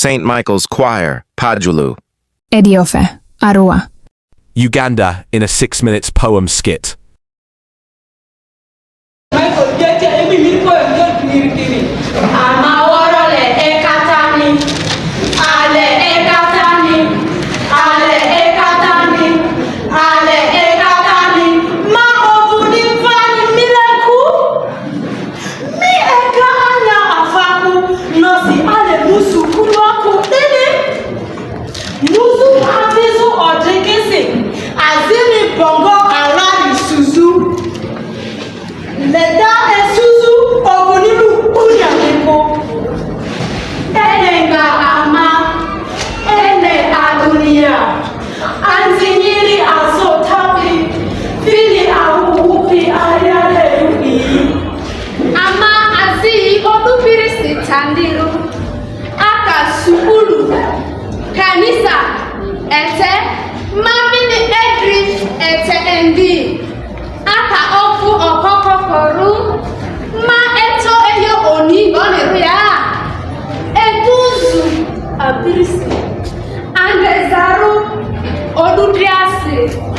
St. Michael's Choir, Pajulu. Ediofe, Arua. Uganda in a 6 minutes poem skit. Tandiru, aka sukulu, kanisa, ete, mamini edri, ete endi, aka ofu okoko koru, ma eto eyo oni gone ria, etuzu abirisi, angezaru, odudriasi.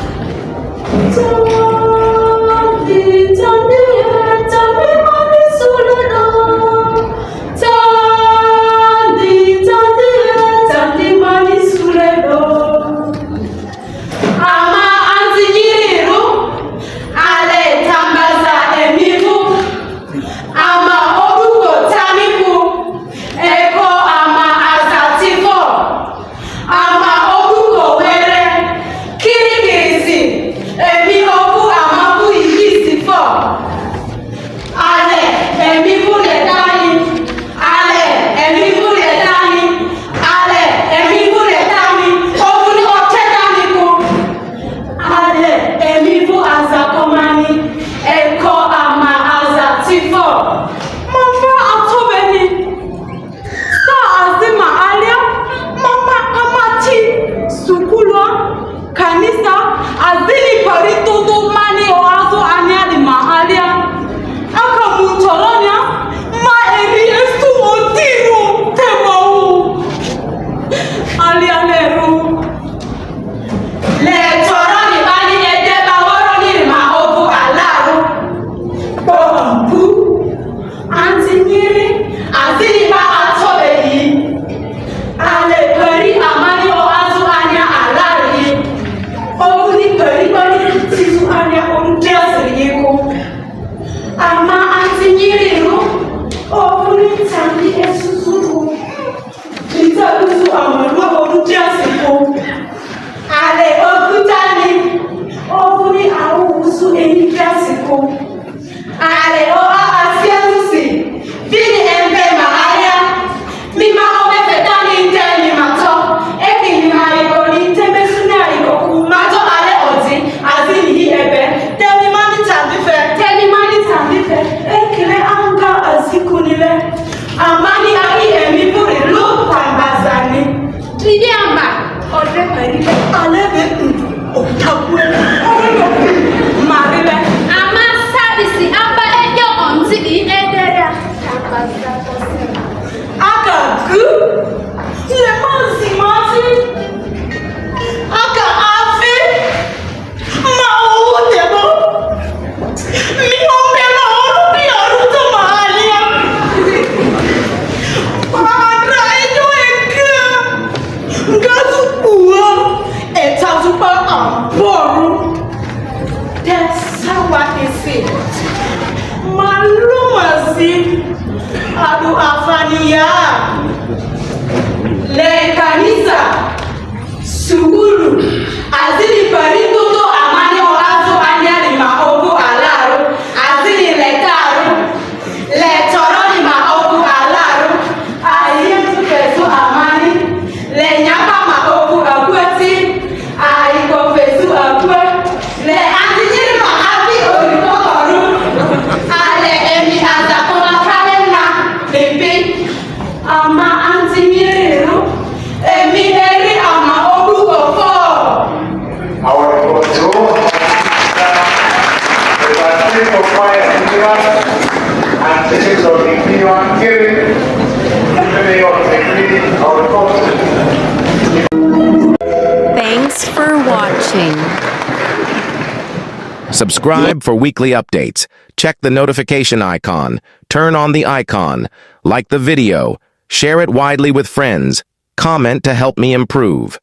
Subscribe for weekly updates. Check the notification icon. Turn on the icon. Like the video. Share it widely with friends. Comment to help me improve.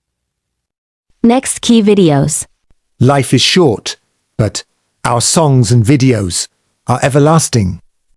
Next key videos. Life is short, but our songs and videos are everlasting.